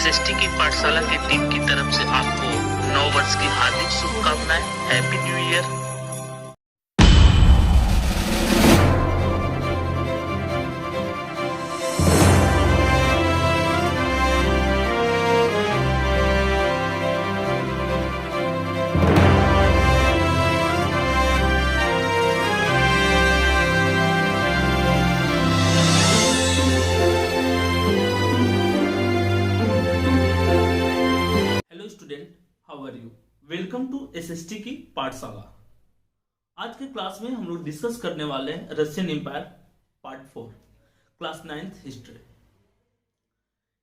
SST की पाठशाला की टीम की तरफ से आपको नव वर्ष की हार्दिक शुभकामनाएं। Happy new year. Hello student, how are you? Welcome to SST की पाठशाला। आज के क्लास में हम लोग डिस्कस करने वाले हैं Russian empire part 4 class 9th history.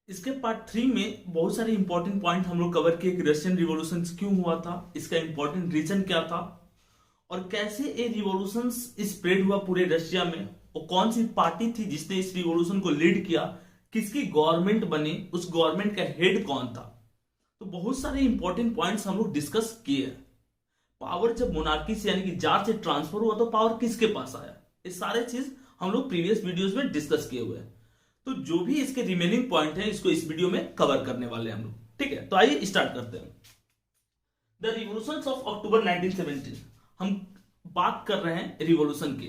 इसके पार्ट 3 में बहुत सारे इंपॉर्टेंट पॉइंट हम लोग कवर किए कि रशियन रिवॉल्यूशन क्यों हुआ था, इसका इंपॉर्टेंट रीजन क्या था और कैसे ये रिवॉल्यूशन स्प्रेड हुआ पूरे रशिया में और कौन सी पार्टी थी जिसने इस रिवॉल्यूशन को लीड किया, किसकी गवर्नमेंट बनी, उस गवर्नमेंट का हेड कौन था। तो बहुत सारे इंपॉर्टेंट पॉइंट्स हम लोग डिस्कस किए हैं। पावर जब मोनार्की से यानी कि जार से ट्रांसफर हुआ तो पावर किसके पास आया, ये सारे चीज हम लोग प्रीवियस वीडियोस में डिस्कस किए हुए हैं। तो जो भी इसके रिमेनिंग पॉइंट है इसको इस वीडियो में कवर करने वाले हैं हम लोग। ठीक है, तो आइए स्टार्ट करते हैं। The revolutions of October 1917। हम बात कर रहे हैं रिवॉल्यूशन की।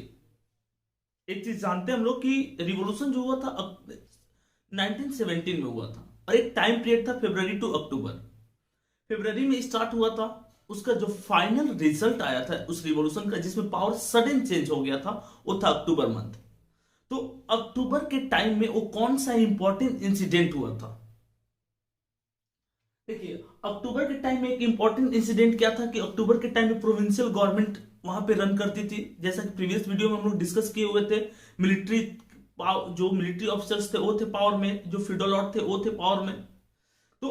एक चीज जानते हैं हम लोग कि रिवॉल्यूशन जो हुआ था 1917 में हुआ था और एक टाइम पीरियड था फरवरी टू अक्टूबर। फरवरी में स्टार्ट हुआ था, उसका जो फाइनल रिजल्ट आया था उस रिवॉल्यूशन का जिसमें पावर सडन चेंज हो गया था वो था अक्टूबर मंथ। तो अक्टूबर के टाइम में वो कौन सा इंपॉर्टेंट इंसिडेंट हुआ था? देखिए, अक्टूबर के टाइम में एक इंपॉर्टेंट इंसिडेंट क्या था कि अक्टूबर के टाइम में प्रोविंशियल गवर्नमेंट वहां पे रन करती थी। जैसा कि प्रीवियस वीडियो में हम लोग डिस्कस किए हुए थे, जो मिलिट्री ऑफिसर्स थे वो थे पावर में, जो फ्यूडल थे वो थे पावर में। तो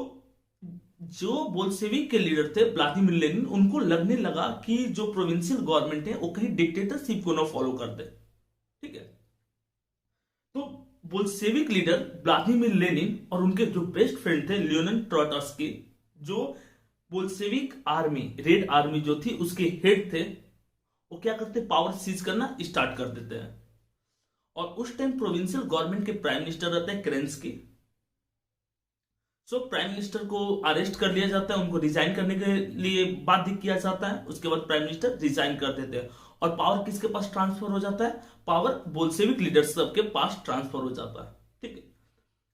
जो बोल्शेविक के लीडर थे व्लादिमीर लेनिन, उनको लगने लगा कि जो प्रोविंशियल गवर्नमेंट है वो कहीं डिक्टेटरशिप को ना फॉलो कर दे। ठीक है, तो बोल्शेविक लीडर व्लादिमीर लेनिन और उनके जो बेस्ट फ्रेंड थे लियोनिड ट्रोट्स्की, जो बोल्शेविक आर्मी, रेड आर्मी जो थी उसके हेड थे, वो क्या करते, पावर सीज करना स्टार्ट कर देते हैं। और उस टाइम प्रोविंशियल गवर्नमेंट के प्राइम मिनिस्टर रहते हैं केरेंस्की। सो प्राइम मिनिस्टर को अरेस्ट कर लिया जाता है, उनको रिजाइन करने के लिए बाध्य किया जाता है। उसके बाद प्राइम मिनिस्टर रिजाइन कर देते हैं और पावर किसके पास ट्रांसफर हो जाता है? पावर बोल्शेविक लीडरशिप के पास ट्रांसफर हो जाता है। ठीक है,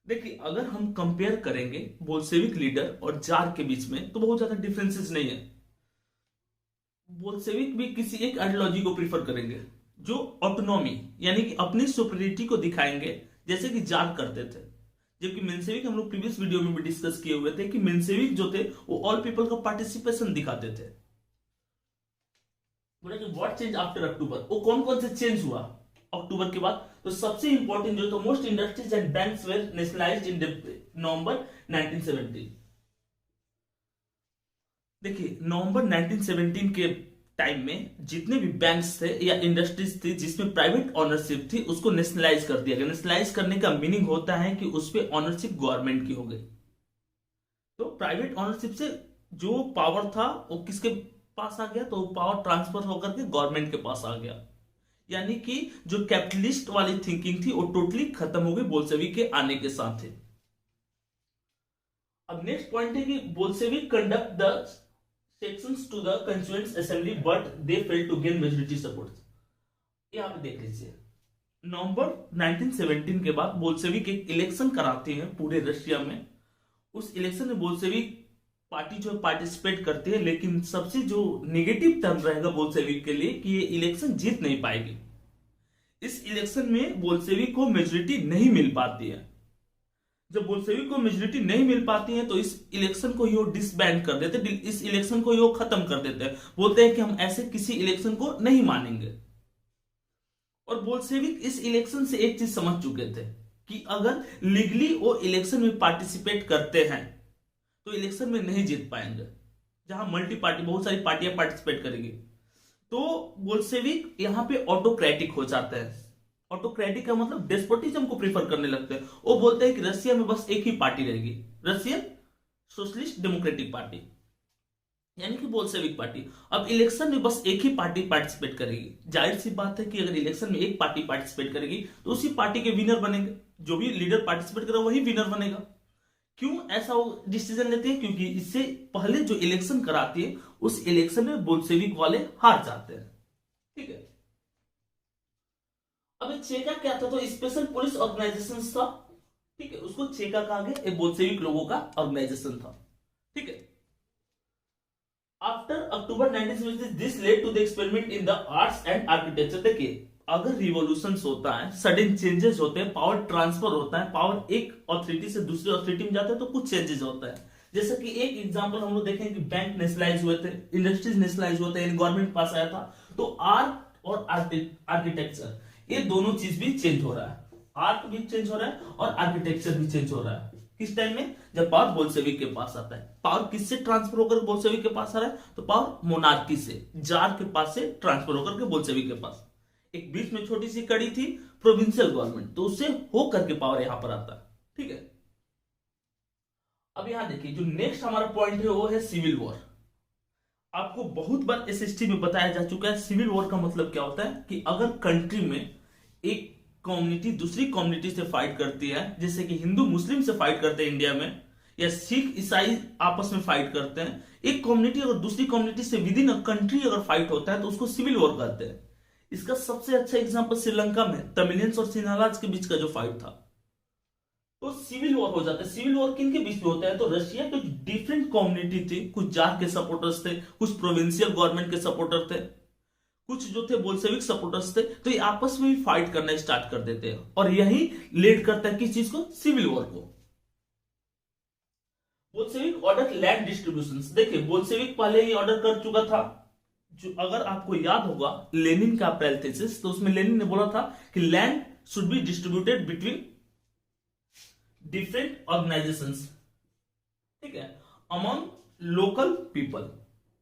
देखिए अगर हम कंपेयर करेंगे बोल्शेविक लीडर और जार के बीच में तो बहुत ज्यादा डिफरेंसेस नहीं है। बोल्शेविक भी किसी एक आइडियोलॉजी को प्रीफर करेंगे जो ऑटोनॉमी यानी कि अपनी सुपरियरिटी को दिखाएंगे, जैसे कि जार करते थे। जबकि मेंशेविक हम लोग प्रीवियस वीडियो में भी डिस्कस किए हुए थे कि मेंशेविक जो थे वो ऑल पीपल का पार्टिसिपेशन दिखाते थे। बोले कि व्हाट चेंज आफ्टर अक्टूबर, वो कौन कौन से चेंज हुआ अक्टूबर के बाद? तो सबसे इंपॉर्टेंट जो तो most industries and banks were nationalised in November 1917। देखिए नवंबर 1917 के टाइम में जितने भी बैंक्स थे या इंडस्ट्रीज थी जिसमें प्राइवेट ऑनरशिप थी उसको नेशनलाइज कर दिया गया। नेशनलाइज करने का मीनिंग होता है कि उस पर ऑनरशिप गवर्नमेंट की हो गई। तो प्राइवेट ऑनरशिप से जो पावर था वो किसके पास आ गया? तो पावर ट्रांसफर होकर के गवर्नमेंट के पास आ गया। यानी कि जो कैपिटलिस्ट वाली थिंकिंग थी वो टोटली खत्म हो गई बोल्शेविक के आने के साथ ही। अब नेक्स्ट पॉइंट है कि Bolshevik conduct the sections to the constituent assembly but they failed to gain majority support। यहां पे देख लीजिए, नवंबर 1917 के बाद बोल्शेविक एक इलेक्शन कराते हैं पूरे रशिया में। उस इलेक्शन में बोल्शेविक पार्टी जो पार्टिसिपेट करती है, लेकिन सबसे जो नेगेटिव टर्म रहेगा बोल्शेविक के लिए कि ये इलेक्शन जीत नहीं पाएगी। इस इलेक्शन में बोल्शेविक को मेजोरिटी नहीं मिल पाती है। जब बोल्शेविक को मेजोरिटी नहीं मिल पाती है तो इस इलेक्शन को ही वो डिसबैंड कर देते, इस इलेक्शन को ही वो खत्म कर देते हैं। बोलते हैं कि हम ऐसे किसी इलेक्शन को नहीं मानेंगे। और बोल्शेविक इस इलेक्शन से एक चीज समझ चुके थे कि अगर लीगली वो इलेक्शन में पार्टिसिपेट करते हैं तो इलेक्शन में नहीं जीत पाएंगे, जहां मल्टी पार्टी बहुत सारी पार्टियां पार्टिसिपेट करेंगी। तो बोल्शेविक यहां पे ऑटोक्रेटिक हो जाते हैं। ऑटोक्रेटिक का मतलब डेस्पोटिज्म को प्रीफर करने लगते हैं। वो बोलते हैं कि रशिया में बस एक ही पार्टी रहेगी, रशियन सोशलिस्ट डेमोक्रेटिक पार्टी यानी कि बोल्शेविक पार्टी। अब इलेक्शन में बस एक ही पार्टी पार्टिसिपेट करेगी। जाहिर सी बात है कि अगर इलेक्शन में एक पार्टी पार्टिसिपेट करेगी तो उसी पार्टी के विनर बनेंगे, जो भी लीडर पार्टिसिपेट करेगा वही विनर बनेगा। क्यों ऐसा डिसीजन लेते हैं? क्योंकि इससे पहले जो इलेक्शन कराती है उस इलेक्शन में बोल्शेविक वाले हार जाते हैं। ठीक है, अब चेका क्या था? तो स्पेशल पुलिस ऑर्गेनाइजेशन था। ठीक है, उसको चेका कहा गया, एक बोल्शेविक लोगों का ऑर्गेनाइजेशन था। ठीक है, after October 1976 this led to the experiment in the arts and architecture. देखिए, अगर रिवॉल्यूशन होता है, सडन चेंजेस होते हैं, पावर ट्रांसफर होता है, पावर एक अथॉरिटी से दूसरी अथॉरिटी में जाता है, तो कुछ चेंजेस होता है। जैसे कि एक एग्जांपल हम लोग देखें कि बैंक नेशनलाइज हुए थे, इंडस्ट्रीज नेशनलाइज हुए थे, गवर्नमेंट पास आया था, तो आर्ट और आर्किटेक्चर ये दोनों चीज भी चेंज हो रहा है। आर्ट भी चेंज हो रहा है और आर्किटेक्चर भी चेंज हो रहा है। किस टाइम में? जब पावर बोल्शेविक के पास आता है। पावर किससे ट्रांसफर होकर बोल्शेविक के पास आ रहा है? तो पावर मोनार्की से, जार के पास से ट्रांसफर होकर के बोल्शेविक के पास। एक बीच में छोटी सी कड़ी थी प्रोविंशियल गवर्नमेंट, तो उससे होकर के पावर यहां पर आता है। ठीक है, अब यहां देखिए, जो नेक्स्ट हमारा पॉइंट है वो है सिविल वॉर। आपको बहुत बार एसएसटी में बताया जा चुका है सिविल वॉर का मतलब क्या होता है, कि अगर कंट्री में एक कम्युनिटी दूसरी कम्युनिटी से फाइट करती है, जैसे कि हिंदू मुस्लिम से फाइट करते हैं इंडिया में, या सिख ईसाई आपस में फाइट करते हैं, एक कम्युनिटी अगर दूसरी कम्युनिटी से विद इन अ कंट्री अगर फाइट होता है तो उसको सिविल वॉर कहते हैं। इसका सबसे अच्छा एग्जांपल श्रीलंका में तमिलियंस और सिन्हालाज के बीच का जो फाइट था, तो सिविल वॉर हो जाता है। सिविल वॉर किन के बीच में होता है? तो रशिया के डिफरेंट कम्युनिटी थी, कुछ जार के सपोर्टर्स थे, कुछ प्रोविंशियल गवर्नमेंट के सपोर्टर थे, कुछ जो थे बोल्शेविक सपोर्टर्स थे, तो ये आपस में भी फाइट करना स्टार्ट कर देते हैं, और यही लीड करता है किस चीज को? सिविल वॉर को। Bolshevik order land distribution. देखिए, बोल्शेविक पहले ही ऑर्डर कर चुका था। जो अगर आपको याद होगा लेनिन का अप्रैल थीसिस, तो उसमें लेनिन ने बोला था कि land should be distributed between different organisations. ठीक है, among local people,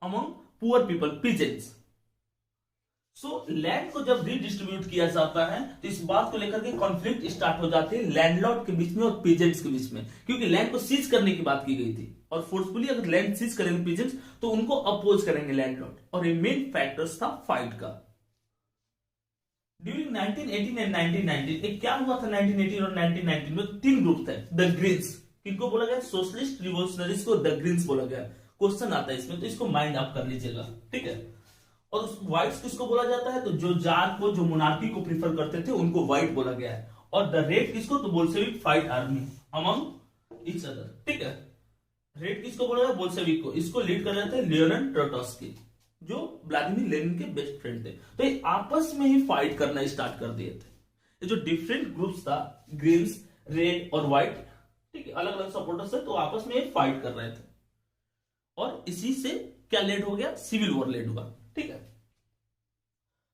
among poor people, peasants. So land को जब रीडिस्ट्रीब्यूट किया जाता है तो इस बात को लेकर के कॉन्फ्लिक्ट स्टार्ट हो जाती है लैंडलॉर्ड के बीच में और पीजेंट्स के बीच में, क्योंकि लैंड को सीज करने की बात की गई थी, और फोर्सफुली अगर लैंड सीज करेंगे पीजेंट्स तो उनको अपोज करेंगे लैंडलॉर्ड, और ये मेन फैक्टर्स था फाइट का। ड्यूरिंग 1918 एंड 1919 एक क्या हुआ था 1918 और 1919 में? तीन ग्रुप थे। द ग्रीन्स, किनको बोला गया? सोशलिस्ट रिवोल्यूशनरीज को द ग्रीन्स बोला गया। क्वेश्चन आता है इसमें, तो इसको माइंड अप कर लीजिएगा। ठीक है, और व्हाइट्स किसको बोला जाता है? तो जो जार को, जो मोनार्की को प्रीफर करते थे उनको व्हाइट बोला गया है। और द रेड किसको? तो Bolshevik fight army among each other. ठीक है, रेड किसको बोला गया? बोल्शेविक को। इसको लीड कर रहे थे लियोनिड ट्रोट्स्की, जो व्लादिमीर लेनिन के बेस्ट फ्रेंड थे। तो ये आपस में ही फाइट करना स्टार्ट कर दिए थे। ये जो डिफरेंट ग्रुप्स था, ग्रीन्स, रेड और व्हाइट, ठीक है, अलग अलग सपोर्टर्स थे, तो आपस में फाइट कर रहे थे, और इसी से क्या लेड हो गया? सिविल वॉर लेड हुआ। ठीक है,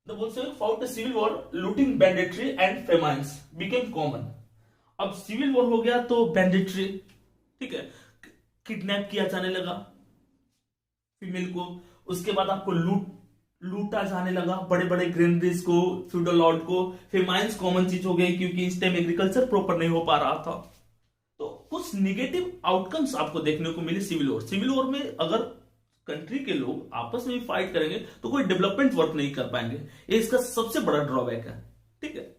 the Bolshevik fought civil war, looting, banditry and famines became common. अब सिविल वॉर हो गया तो बैंडेट्री, ठीक है, किडनैप किया जाने लगा फीमेल को, उसके बाद आपको लूटा जाने लगा बड़े बड़े ग्रेनरीज को, फ्यूडल लॉर्ड को। फेमाइन्स कॉमन चीज हो गई, क्योंकि इस टाइम एग्रीकल्चर प्रॉपर नहीं हो पा रहा था। तो कुछ निगेटिव आउटकम्स आपको देखने को मिले सिविल वॉर। सिविल वॉर में अगर कंट्री के लोग आपस में भी फाइट करेंगे तो कोई डेवलपमेंट वर्क नहीं कर पाएंगे, ये इसका सबसे बड़ा ड्रॉबैक है। ठीक है,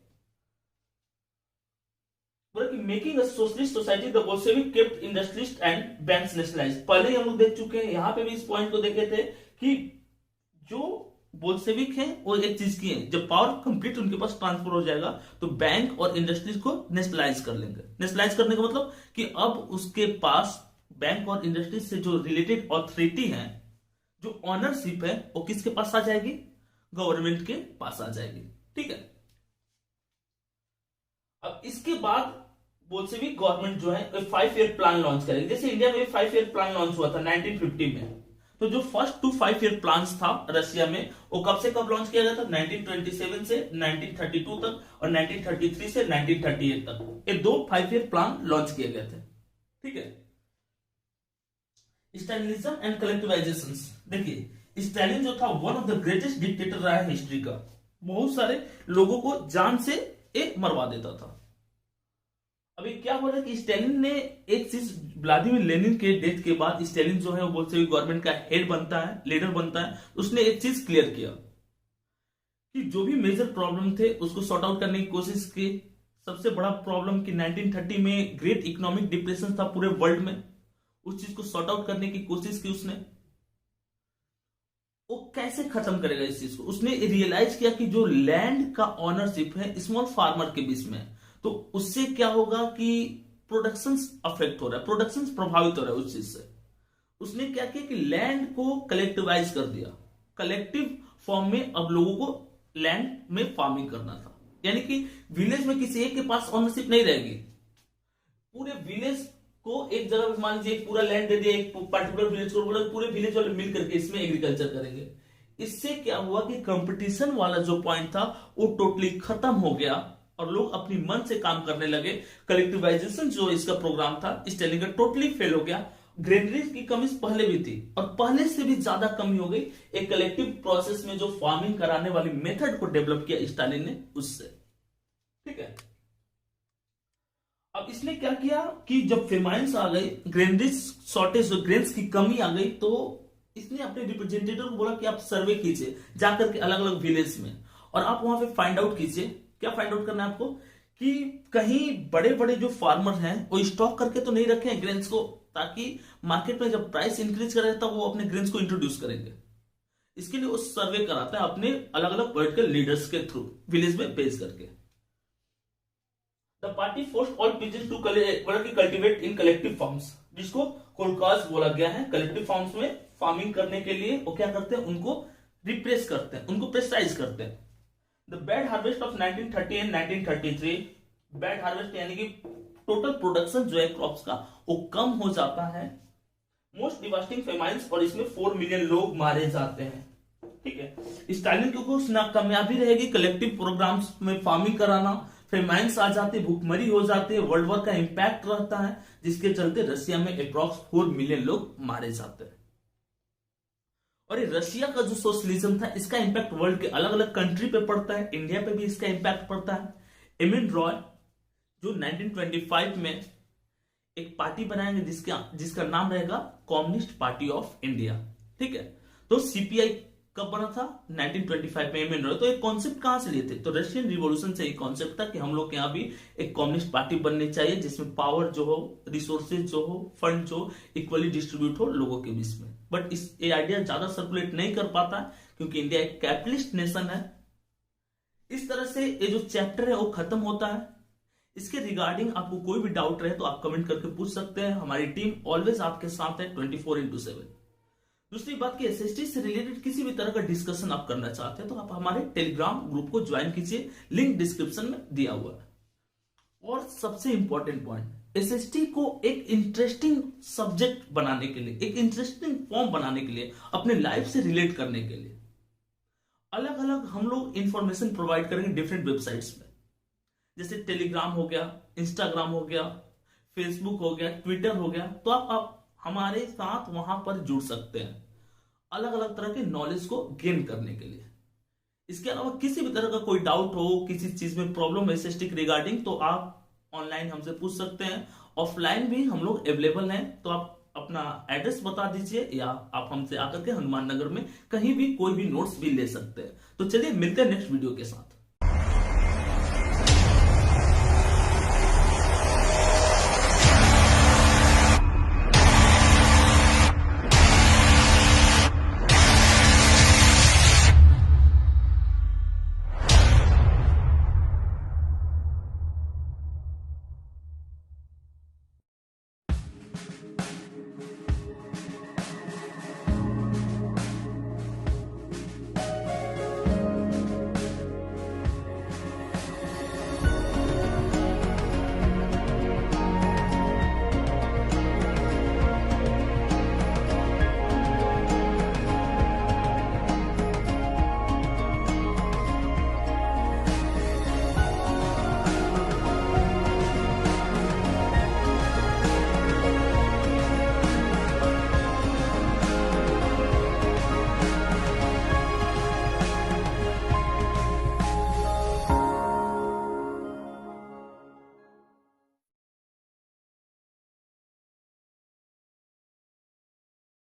making a socialist society the Bolshevik kept industries and banks nationalised. पहले ही हम लोग देख चुके हैं, यहां पे भी इस पॉइंट को देखे थे कि जो बोल्शेविक हैं वो एक चीज की है, जब पावर कंप्लीट उनके पास ट्रांसफर हो जाएगा तो बैंक और इंडस्ट्रीज को नेशनलाइज कर लेंगे। नेशनलाइज करने का मतलब कि अब उसके पास बैंक और इंडस्ट्रीज से जो रिलेटेड अथॉरिटी है, जो ऑनरशिप है, वो किसके पास आ जाएगी? गवर्नमेंट के पास आ जाएगी। ठीक है, अब इसके बाद बोल्शेविक गवर्नमेंट जो है 5 ईयर प्लान लॉन्च करेगी। जैसे इंडिया में 5 ईयर प्लान लॉन्च हुआ था 1950 में, तो जो फर्स्ट 2 5 ईयर प्लान्स था रशिया में, वो कब से कब लॉन्च किया गया था? 1927 से 1932 तक, और 1933 से 1938 तक ये 2 5 ईयर प्लान लॉन्च किए गए थे। ठीक है, स्टालिनिज्म एंड कलेक्टिवाइजेशन। देखिए, स्टालिन जो था one of the greatest dictator रहा है हिस्ट्री का। बहुत सारे लोगों को जान से एक मरवा देता था। अभी क्या हो रहा है कि स्टालिन ने एक चीज, व्लादिमीर लेनिन के डेथ के बाद स्टालिन जो है वो बोल्शेविक गवर्नमेंट का हेड बनता है, लीडर बनता है। उसने एक चीज क्लियर किया कि जो भी मेजर प्रॉब्लम थे उसको सॉर्ट आउट करने की कोशिश की, सबसे बड़ा प्रॉब्लम कि 1930 में ग्रेट इकोनॉमिक डिप्रेशन था पूरे वर्ल्ड में, उस चीज को सॉर्ट आउट करने की कोशिश की उसने। वो कैसे खत्म करेगा इस चीज को? उसने रियलाइज किया कि जो लैंड का ऑनरशिप है स्मॉल फार्मर के बीच में, तो उससे क्या होगा कि प्रोडक्शन अफेक्ट हो रहा है, प्रोडक्शन प्रभावित हो रहा है उस चीज से। उसने क्या किया कि लैंड को कलेक्टिवाइज कर दिया, कलेक्टिव फॉर्म में अब लोगों को लैंड में फार्मिंग करना था। यानी कि विलेज में किसी एक के पास ऑनरशिप नहीं रहेगी, पूरे विलेज को एक जगह मान लीजिए एक पूरा लैंड दे दिया एक पर्टिकुलर विलेज को, पूरे विलेज वाले मिल करके इसमें एग्रीकल्चर करेंगे। इससे क्या हुआ कि कंपटीशन वाला जो पॉइंट था वो टोटली खत्म हो गया और लोग अपनी मन से काम करने लगे। कलेक्टिवाइजेशन जो इसका प्रोग्राम था इस टेलिंग का टोटली फेल हो गया। ग्रेनरी की कमी पहले भी थी और पहले से भी ज्यादा कमी हो गई। एक कलेक्टिव प्रोसेस में जो फार्मिंग कराने वाली मेथड को डेवलप किया स्टालिन ने उससे, ठीक है। अब इसने क्या किया कि जब फेमाइन्स आ गई, ग्रेनरीज शॉर्टेज, ग्रेन्स की कमी आ गई, तो इसने अपने रिप्रेजेंटेटिव को बोला कि आप सर्वे कीजिए जाकर के अलग अलग विलेज में, और आप वहां पे फाइंड आउट कीजिए। क्या फाइंड आउट करना है आपको कि कहीं बड़े बड़े जो फार्मर हैं वो स्टॉक करके तो नहीं रखे हैं ग्रेन्स को, ताकि मार्केट में जब प्राइस इंक्रीज करेगा तब वो अपने ग्रेन्स को इंट्रोड्यूस करेंगे। इसके लिए वो सर्वे कराता है अपने अलग अलग पॉलिटिकल लीडर्स के थ्रू विलेज में भेज करके। The party forced all peasants to cultivate in collective farms, जिसको कोलकाज बोला गया है। कलेक्टिव फार्म्स में फार्मिंग करने के लिए वो क्या करते हैं, उनको रिप्रेस करते हैं, उनको प्रेसाइज करते हैं। The bad harvest of 1930 and 1933, bad harvest यानी कि टोटल प्रोडक्शन जो है क्रॉप्स का वो कम हो जाता है। मोस्ट डिवास्टिंग फेमाइन्स, और इसमें 4 मिलियन लोग मारे जाते हैं, ठीक है। स्टालिन की कुछ नाकामयाबी रहेगी कलेक्टिव प्रोग्राम्स में फार्मिंग कराना, फेमाइन्स आ जाते, भूखमरी हो जाती है, वर्ल्ड वॉर का इंपैक्ट रहता है, जिसके चलते रशिया में अप्रॉक्स 4 मिलियन लोग मारे जाते हैं। और ये रशिया का जो सोशलिज्म था इसका इंपैक्ट वर्ल्ड के अलग अलग कंट्री पे पड़ता है, इंडिया पे भी इसका इंपैक्ट पड़ता है। एमिन रॉय जो 1925 में एक पार्टी बनाएंगे जिसका नाम रहेगा कम्युनिस्ट पार्टी ऑफ इंडिया, ठीक है। तो सीपीआई कब बना था? 1925 में एमिन रॉय। तो एक कॉन्सेप्ट कहां से लिए थे? तो रशियन रिवॉल्यूशन से एक कॉन्सेप्ट था कि हम लोग के यहाँ भी एक कम्युनिस्ट पार्टी बननी चाहिए जिसमें पावर जो हो, रिसोर्सेज जो हो, फंड जो इक्वली डिस्ट्रीब्यूट हो लोगों के बीच में। बट ये आइडिया ज्यादा सर्कुलेट नहीं कर पाता क्योंकि इंडिया एक कैपिटलिस्ट नेशन है। इस तरह से ये जो चैप्टर है वो खत्म होता है। इसके रिगार्डिंग आपको कोई भी डाउट रहे तो आप कमेंट करके पूछ सकते हैं। हमारी टीम ऑलवेज आपके साथ है 24/7। दूसरी बात कि एसएसटी से रिलेटेड किसी भी तरह का डिस्कशन आप करना चाहते हैं तो आप हमारे टेलीग्राम ग्रुप को ज्वाइन कीजिए, लिंक डिस्क्रिप्शन में दिया हुआ है। और सबसे इंपॉर्टेंट पॉइंट, एसएसटी को एक इंटरेस्टिंग सब्जेक्ट बनाने के लिए, एक इंटरेस्टिंग फॉर्म बनाने के लिए, अपने लाइफ से रिलेट करने के लिए अलग अलग हम लोग इंफॉर्मेशन प्रोवाइड करेंगे डिफरेंट वेबसाइट्स में। जैसे टेलीग्राम हो गया, इंस्टाग्राम हो गया, फेसबुक हो गया, ट्विटर हो गया। तो आप हमारे साथ वहां पर जुड़ सकते हैं अलग अलग तरह के नॉलेज को गेन करने के लिए। इसके अलावा किसी भी तरह का कोई डाउट हो, किसी चीज में प्रॉब्लम है एसएसटी के रिगार्डिंग, तो आप ऑनलाइन हमसे पूछ सकते हैं। ऑफलाइन भी हम लोग अवेलेबल हैं, तो आप अपना एड्रेस बता दीजिए या आप हमसे आकर के हनुमान नगर में कहीं भी कोई भी नोट्स भी ले सकते हैं। तो चलिए मिलते हैं नेक्स्ट वीडियो के साथ।